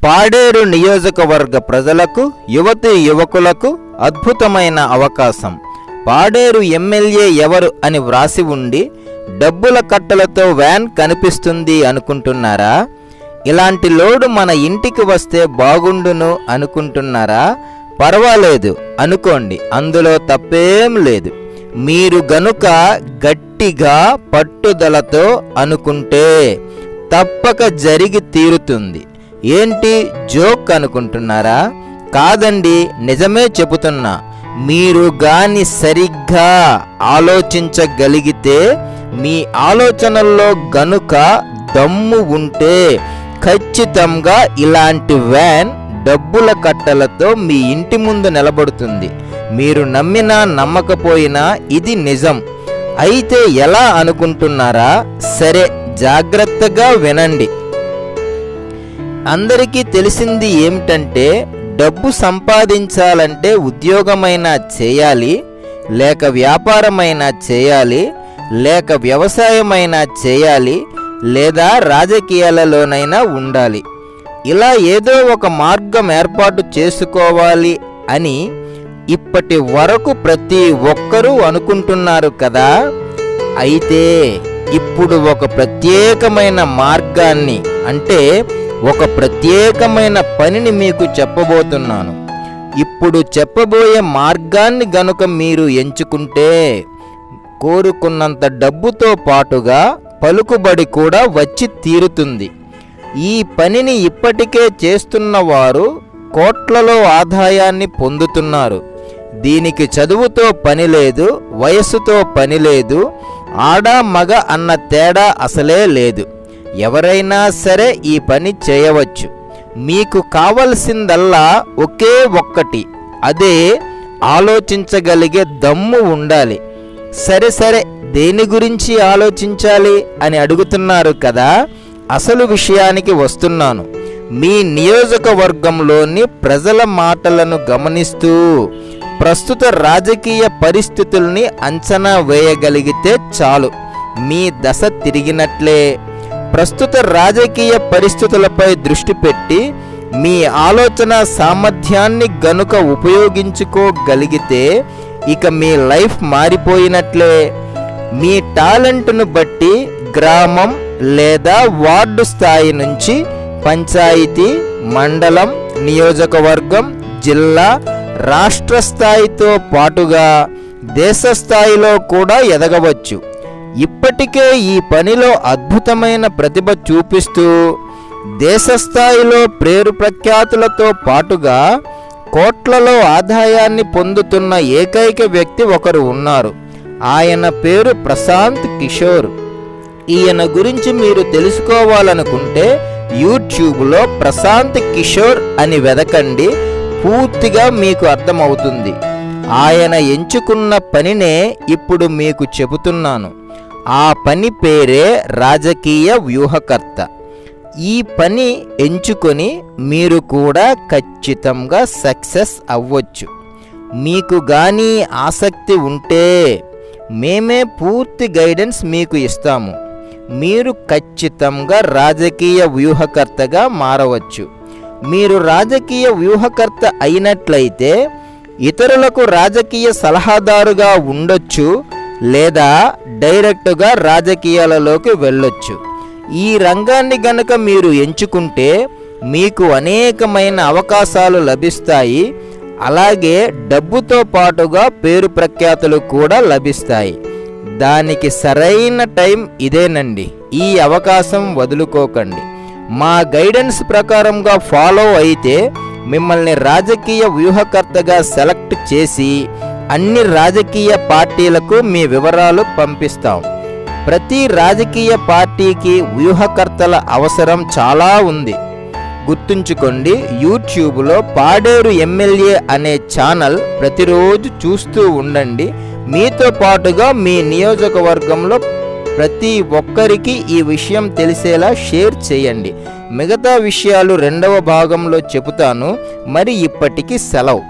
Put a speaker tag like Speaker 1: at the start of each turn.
Speaker 1: పాడేరు నియోజకవర్గ ప్రజలకు, యువతీ యువకులకు అద్భుతమైన అవకాశం. పాడేరు ఎమ్మెల్యే ఎవరు అని వ్రాసి ఉండి డబ్బుల కట్టలతో వ్యాన్ కనిపిస్తుంది అనుకుంటున్నారా? ఇలాంటి లోడు మన ఇంటికి వస్తే బాగుండును అనుకుంటున్నారా? పర్వాలేదు అనుకోండి, అందులో తప్పేం లేదు. మీరు గనుక గట్టిగా పట్టుదలతో అనుకుంటే తప్పక జరిగి తీరుతుంది. ఏంటి జోక్ అనుకుంటున్నారా? కాదండి, నిజమే చెబుతున్నా. మీరు గాని సరిగ్గా ఆలోచించగలిగితే, మీ ఆలోచనల్లో గనుక దమ్ము ఉంటే ఖచ్చితంగా ఇలాంటి వ్యాన్ డబ్బుల కట్టలతో మీ ఇంటి ముందు నిలబడుతుంది. మీరు నమ్మినా నమ్మకపోయినా ఇది నిజం. అయితే ఎలా అనుకుంటున్నారా? సరే, జాగ్రత్తగా వినండి. అందరికీ తెలిసింది ఏమిటంటే, డబ్బు సంపాదించాలంటే ఉద్యోగమైనా చేయాలి, లేక వ్యాపారమైనా చేయాలి, లేక వ్యవసాయమైనా చేయాలి, లేదా రాజకీయాలలోనైనా ఉండాలి. ఇలా ఏదో ఒక మార్గం ఏర్పాటు చేసుకోవాలి అని ఇప్పటి వరకు ప్రతి ఒక్కరూ అనుకుంటున్నారు కదా. అయితే ఇప్పుడు ఒక ప్రత్యేకమైన మార్గాన్ని, అంటే ఒక ప్రత్యేకమైన పనిని మీకు చెప్పబోతున్నాను. ఇప్పుడు చెప్పబోయే మార్గాన్ని గనుక మీరు ఎంచుకుంటే కోరుకున్నంత డబ్బుతో పాటుగా పలుకుబడి కూడా వచ్చి తీరుతుంది. ఈ పనిని ఇప్పటికే చేస్తున్న వారు కోట్లలో ఆదాయాన్ని పొందుతున్నారు. దీనికి చదువుతో పని లేదు, వయస్సుతో పని లేదు, ఆడ మగ అన్న తేడా అసలే లేదు. ఎవరైనా సరే ఈ పని చేయవచ్చు. మీకు కావలసిందల్లా ఒకే ఒక్కటి, అదే ఆలోచించగలిగే దమ్ము ఉండాలి. సరే, దేని గురించి ఆలోచించాలి అని అడుగుతున్నారు కదా. అసలు విషయానికి వస్తున్నాను. మీ నియోజకవర్గంలోని ప్రజల మాటలను గమనిస్తూ ప్రస్తుత రాజకీయ పరిస్థితుల్ని అంచనా వేయగలిగితే చాలు, మీ దశ తిరిగినట్లే. ప్రస్తుత రాజకీయ పరిస్థితులపై దృష్టి పెట్టి మీ ఆలోచన సామర్థ్యాన్ని గనుక ఉపయోగించుకోగలిగితే ఇక మీ లైఫ్ మారిపోయినట్లే. మీ టాలెంట్ను బట్టి గ్రామం లేదా వార్డు స్థాయి నుంచి పంచాయతీ, మండలం, నియోజకవర్గం, జిల్లా, రాష్ట్ర స్థాయితో పాటుగా దేశ స్థాయిలో కూడా ఎదగవచ్చు. ఇప్పటికే ఈ పనిలో అద్భుతమైన ప్రతిభ చూపిస్తూ దేశ స్థాయిలో పేరు ప్రఖ్యాతులతో పాటుగా కోట్లలో ఆదాయాన్ని పొందుతున్న ఏకైక వ్యక్తి ఒకరు ఉన్నారు. ఆయన పేరు ప్రశాంత్ కిషోర్. ఈయన గురించి మీరు తెలుసుకోవాలనుకుంటే యూట్యూబ్లో ప్రశాంత్ కిషోర్ అని వెదకండి, పూర్తిగా మీకు అర్థమవుతుంది. ఆయన ఎంచుకున్న పనినే ఇప్పుడు మీకు చెబుతున్నాను. ఆ పని పేరే రాజకీయ వ్యూహకర్త. ఈ పని ఎంచుకొని మీరు కూడా ఖచ్చితంగా సక్సెస్ అవ్వచ్చు. మీకు గానీ ఆసక్తి ఉంటే మేమే పూర్తి గైడెన్స్ మీకు ఇస్తాము. మీరు ఖచ్చితంగా రాజకీయ వ్యూహకర్తగా మారవచ్చు. మీరు రాజకీయ వ్యూహకర్త అయినట్లయితే ఇతరులకు రాజకీయ సలహాదారుగా ఉండొచ్చు, లేదా డైరెక్టుగా రాజకీయాలలోకి వెళ్ళొచ్చు. ఈ రంగాన్ని గనుక మీరు ఎంచుకుంటే మీకు అనేకమైన అవకాశాలు లభిస్తాయి. అలాగే డబ్బుతో పాటుగా పేరు ప్రఖ్యాతులు కూడా లభిస్తాయి. దానికి సరైన టైం ఇదేనండి. ఈ అవకాశం వదులుకోకండి. మా గైడెన్స్ ప్రకారంగా ఫాలో అయితే మిమ్మల్ని రాజకీయ వ్యూహకర్తగా సెలెక్ట్ చేసి అన్ని రాజకీయ పార్టీలకు మీ వివరాలు పంపిస్తాం. ప్రతి రాజకీయ పార్టీకి వ్యూహకర్తల అవసరం చాలా ఉంది. గుర్తుంచుకోండి, యూట్యూబ్లో పాడేరు ఎమ్మెల్యే అనే ఛానల్ ప్రతిరోజు చూస్తూ ఉండండి. మీతో పాటుగా మీ నియోజకవర్గంలో ప్రతి ఒక్కరికి ఈ విషయం తెలిసేలా షేర్ చేయండి. మిగతా విషయాలు రెండవ భాగంలో చెబుతాను. మరి ఇప్పటికి సెలవు.